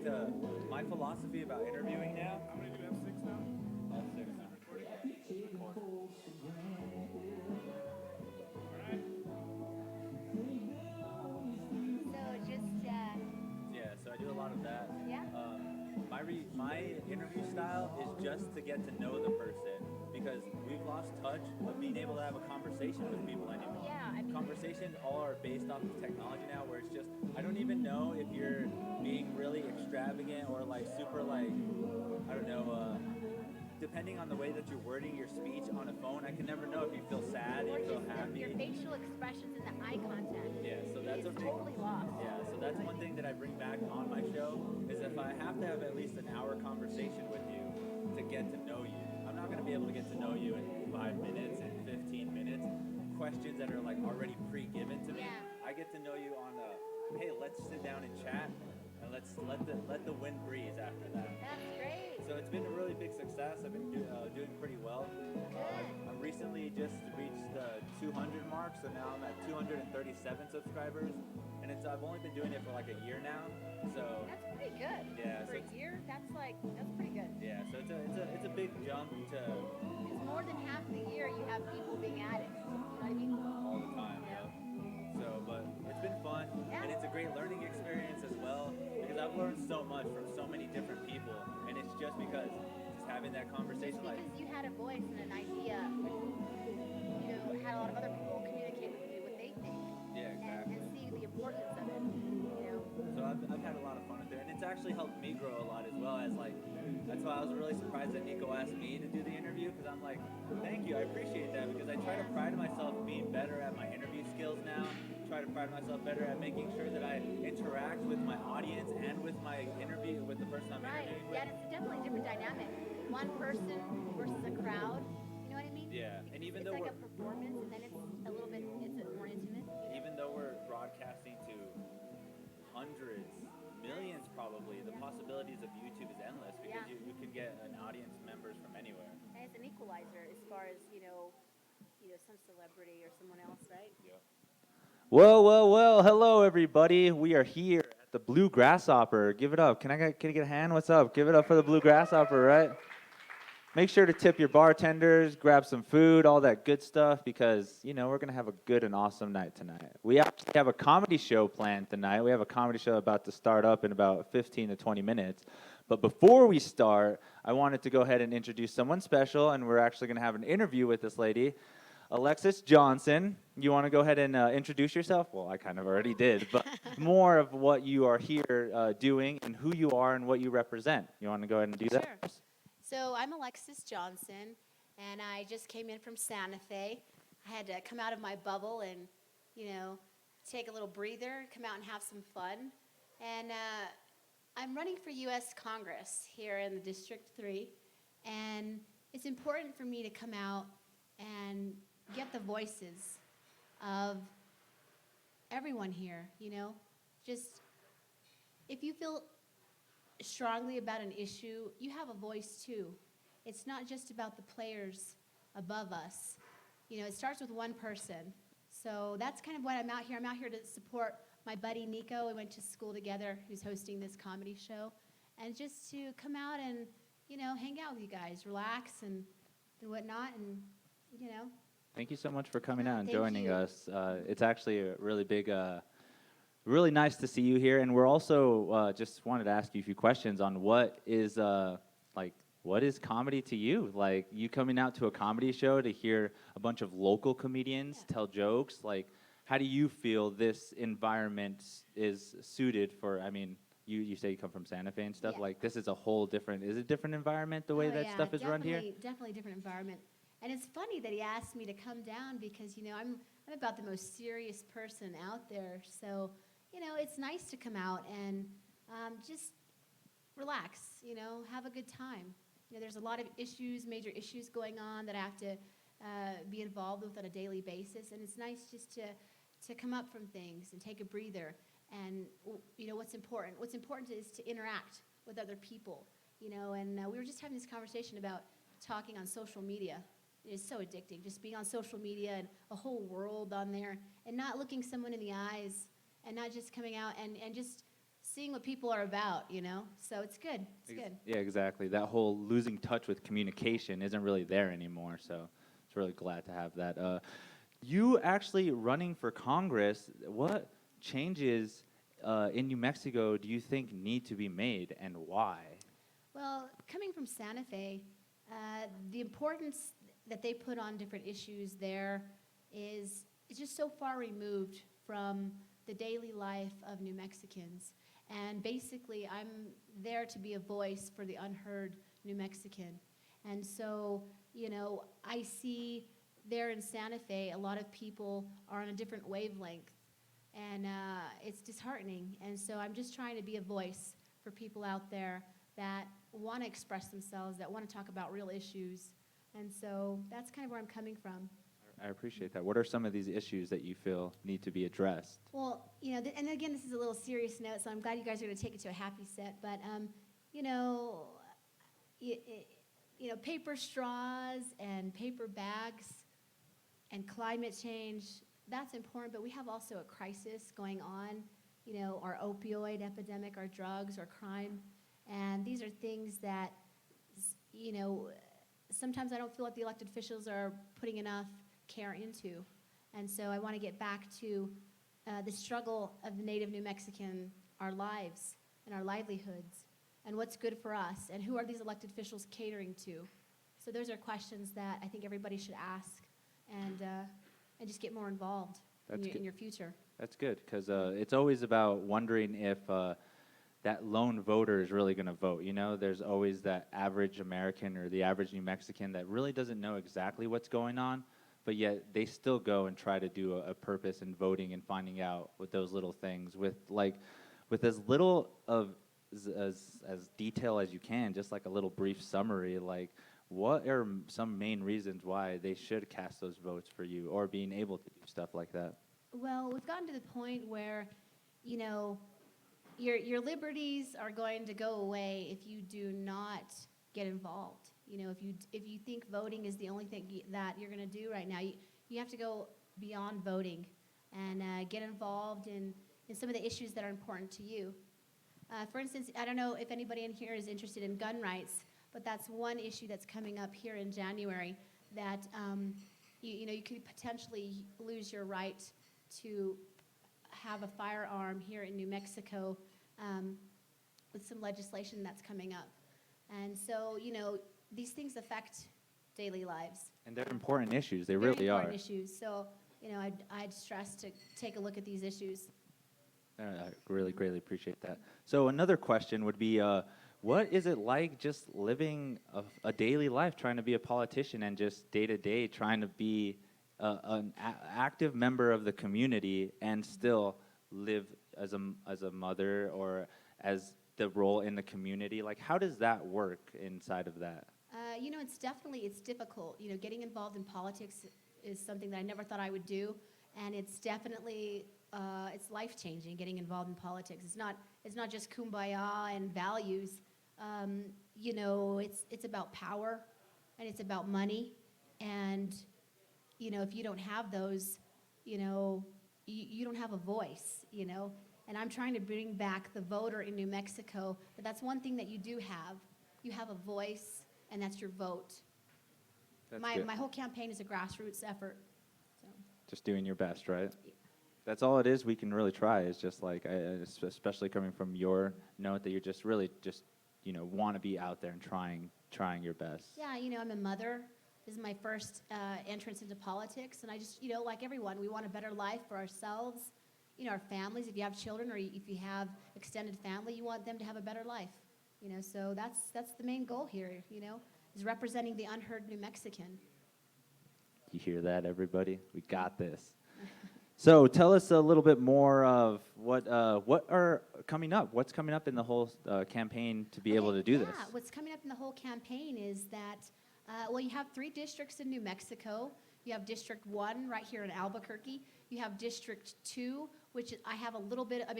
like to, my philosophy about interviewing now. I'm going to do F6 now. F6. So just, Yeah, so I do a lot of that. yeah. My interview style is just to get to know the person because we've lost touch of being able to have a conversation with people anymore. Yeah, I mean, Conversations all are based off of technology now, where it's just I don't even know if you're being really extravagant or like super like I don't know. Depending on the way that you're wording your speech on a phone, I can never know if you feel sad, or you feel just happy. your facial expressions and the eye contact. Yeah, so that's It's a big, totally lost. yeah, so that's one thing that I bring back on my show is if I have to have at least an hour conversation with you to get to know you. I'm not going to be able to get to know you in 5 minutes and 15 minutes. Questions that are like already pre-given to me. Yeah. I get to know you on a, hey, let's sit down and chat and let's let the wind breeze after that. That's great. So it's been a really big success. I've been doing pretty well. I'm recently just reached the 200 mark, so now I'm at 237 subscribers, and I've only been doing it for like a year now. So That's pretty good. Yeah, For so a year, that's pretty good. yeah, so it's a big jump to It's more than half the year you have people being at it. You know what I mean? all the time. Yeah. So, but it's been fun, Yeah. and it's a great learning experience as well because I've learned so much from so many different people, and it's just because just having that conversation, Just like. because you had a voice and an idea, had a lot of other people communicate with you what they think Yeah, exactly. and see the importance of it. So I've had a lot of fun with it, and it's actually helped me grow a lot as well. As like, that's why I was really surprised that Nico asked me to do the interview because I'm like, thank you, I appreciate that because I try to pride myself being better at my interview skills now. Try to pride myself better at making sure that I interact with my audience and with my interview with the person I'm Right. interviewing with. Yeah, it's definitely a different dynamic. One person versus a crowd. You know what I mean? Yeah, and even It's though like we're a performance, and then it's a little bit, it's more intimate. even though we're broadcasting to hundreds, millions probably, the possibilities of YouTube is endless because Yeah. you could get an audience members from anywhere. And it's an equalizer as far as some celebrity or someone else, right? Yeah. Well, hello everybody. We are here at the Blue Grasshopper. Give it up. Can I get a hand? What's up? Give it up for the Blue Grasshopper, right? Make sure to tip your bartenders, grab some food, all that good stuff, because, we're going to have a good and awesome night tonight. We actually have a comedy show planned tonight. We have a comedy show about to start up in about 15 to 20 minutes. But before we start, I wanted to go ahead and introduce someone special, and we're actually going to have an interview with this lady, Alexis Johnson. You want to go ahead and introduce yourself? Well, I kind of already did, but more of what you are here doing and who you are and what you represent. You want to go ahead and do that? Sure. So I'm Alexis Johnson, and I just came in from Santa Fe. I had to come out of my bubble and, take a little breather, come out and have some fun. And I'm running for U.S. Congress here in the District 3, and it's important for me to come out and get the voices of everyone here, Just, if you feel strongly about an issue, you have a voice too. It's not just about the players above us. It starts with one person. So that's kind of what I'm out here. I'm out here to support my buddy Nico. We went to school together, who's hosting this comedy show. And just to come out and, hang out with you guys, relax and whatnot, and, Thank you so much for coming No, out and thank joining you. us. It's actually a really big, really nice to see you here. And we're also just wanted to ask you a few questions on what is comedy to you? Like, you coming out to a comedy show to hear a bunch of local comedians tell jokes. Like, how do you feel this environment is suited for? I mean, you say you come from Santa Fe and stuff. Yeah. Like, this is is a different environment the way that stuff is run here? Definitely a different environment. And it's funny that he asked me to come down because, I'm about the most serious person out there. So, it's nice to come out and just relax, have a good time. There's a lot of major issues going on that I have to be involved with on a daily basis. And it's nice just to come up from things and take a breather. And, what's important? What's important is to interact with other people, And we were just having this conversation about talking on social media. It's so addicting, just being on social media and a whole world on there and not looking someone in the eyes and not just coming out and just seeing what people are about, you know? So it's good. It's good. Yeah, exactly. That whole losing touch with communication isn't really there anymore. So it's really glad to have that. You actually running for Congress, what changes in New Mexico do you think need to be made and why? Well, coming from Santa Fe, the importance that they put on different issues there is just so far removed from the daily life of New Mexicans. And basically, I'm there to be a voice for the unheard New Mexican. And so, you know, I see there in Santa Fe, a lot of people are on a different wavelength. And it's disheartening. And so I'm just trying to be a voice for people out there that want to express themselves, that want to talk about real issues. And so that's kind of where I'm coming from. I appreciate that. What are some of these issues that you feel need to be addressed? Well, you know, and again, this is a little serious note, so I'm glad you guys are going to take it to a happy set. But, you know, paper straws and paper bags and climate change, that's important. But we have also a crisis going on, you know, our opioid epidemic, our drugs, our crime. And these are things that, you know, sometimes I don't feel like the elected officials are putting enough care into. And so I want to get back to the struggle of the native New Mexican, our lives and our livelihoods, and what's good for us, and who are these elected officials catering to. So those are questions that I think everybody should ask and just get more involved in your future. That's good, because it's always about wondering if that lone voter is really going to vote. You know, there's always that average American or the average New Mexican that really doesn't know exactly what's going on, but yet they still go and try to do a purpose in voting and finding out with those little things with as little of as detail as you can, just like a little brief summary, like what are some main reasons why they should cast those votes for you or being able to do stuff like that? Well, we've gotten to the point where, you know, your liberties are going to go away if you do not get involved. You know, if you think voting is the only thing that you're going to do right now, you have to go beyond voting and get involved in some of the issues that are important to you. For instance, I don't know if anybody in here is interested in gun rights, but that's one issue that's coming up here in January that you could potentially lose your right to have a firearm here in New Mexico with some legislation that's coming up. And so, you know, these things affect daily lives. And they're important issues. They Very really are. important issues. So, you know, I'd stress to take a look at these issues. I really greatly appreciate that. So another question would be, what is it like just living a daily life, trying to be a politician and just day to day trying to be an active member of the community and still live as a mother or as the role in the community? Like, how does that work inside of that? You know, it's difficult. You know, getting involved in politics is something that I never thought I would do, and it's definitely it's life-changing. Getting involved in politics. It's not just kumbaya and values. You know, it's about power, and it's about money, and you know, if you don't have those, you know, you don't have a voice. You know, and I'm trying to bring back the voter in New Mexico. But that's one thing that you do have. You have a voice, and that's your vote. My whole campaign is a grassroots effort. So. Just doing your best, right? That's all it is we can really try, is just like, especially coming from your note that you're just really just, you know, want to be out there and trying your best. Yeah, you know, I'm a mother. This is my first entrance into politics, and I just, you know, like everyone, we want a better life for ourselves, you know, our families. If you have children or if you have extended family, you want them to have a better life, you know. So that's the main goal here, you know, is representing the unheard New Mexican. You hear that, everybody? We got this. So tell us a little bit more of what are coming up. What's coming up in the whole campaign to be able to do this? Yeah, what's coming up in the whole campaign is that, well, you have 3 districts in New Mexico. You have District 1 right here in Albuquerque. You have District 2, which I have a little bit of,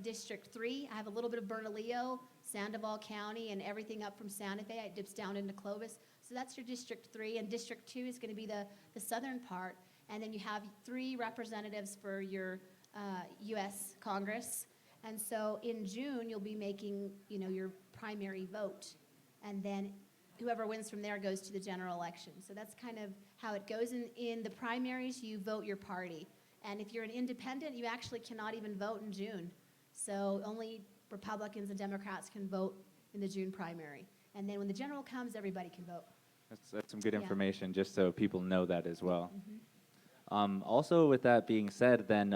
District 3. I have a little bit of Bernalillo, Sandoval County, and everything up from Santa Fe. It dips down into Clovis. So that's your District 3, and District 2 is going to be the southern part. And then you have 3 representatives for your U.S. Congress. And so in June, you'll be making, your primary vote. And then whoever wins from there goes to the general election. So that's kind of how it goes. In the primaries, you vote your party. And if you're an independent, you actually cannot even vote in June. So only Republicans and Democrats can vote in the June primary. And then when the general comes, everybody can vote. That's some good Yeah. information, just so people know that as well. Mm-hmm. Also, with that being said, then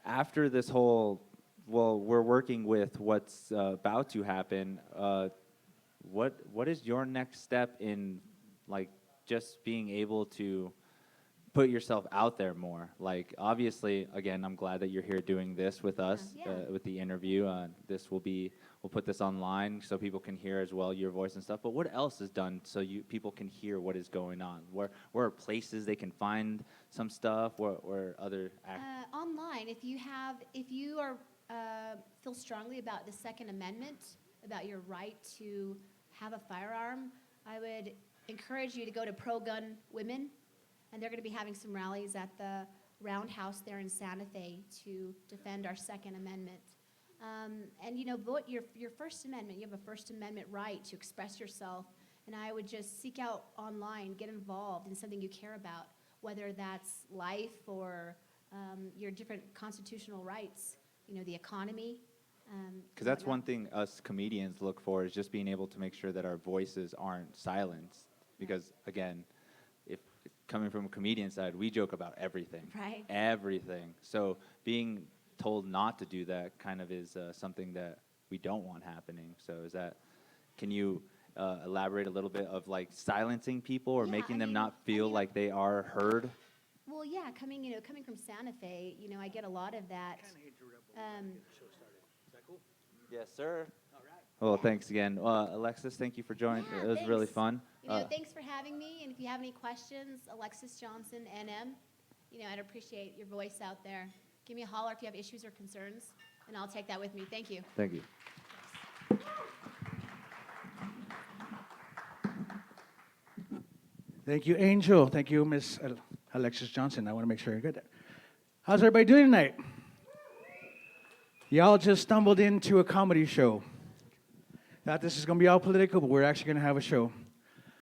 after this whole, well, we're working with what's about to happen. What is your next step in, like, just being able to put yourself out there more? Like, obviously, again, I'm glad that you're here doing this with us, Yeah. with the interview. We'll put this online so people can hear as well your voice and stuff. But what else is done so people can hear what is going on? Where are places they can find some stuff? Where other Online, if you are feel strongly about the Second Amendment, about your right to have a firearm, I would encourage you to go to Pro-Gun Women, and they're going to be having some rallies at the Roundhouse there in Santa Fe to defend our Second Amendment. And vote your First Amendment. You have a First Amendment right to express yourself, and I would just seek out online, get involved in something you care about, whether that's life or your different constitutional rights, the economy. Because that's one thing us comedians look for, is just being able to make sure that our voices aren't silenced. Because, again, if coming from a comedian side, we joke about everything. Right. Everything. So being told not to do that kind of is something that we don't want happening. So can you elaborate a little bit of, like, silencing people or Yeah, making I them mean- not feel like they are heard? Well, yeah, coming from Santa Fe, I get a lot of that. Yes, sir. Well, thanks again. Alexis, thank you for joining. Yeah, It was really thanks. fun. Thanks for having me. And if you have any questions, Alexis Johnson, NM, I'd appreciate your voice out there. Give me a holler if you have issues or concerns, and I'll take that with me. Thank you. Thank you. Thank you, Angel. Thank you, Miss Alexis Johnson. I want to make sure you're good. How's everybody doing tonight? Y'all just stumbled into a comedy show. Thought this is going to be all political, but we're actually going to have a show.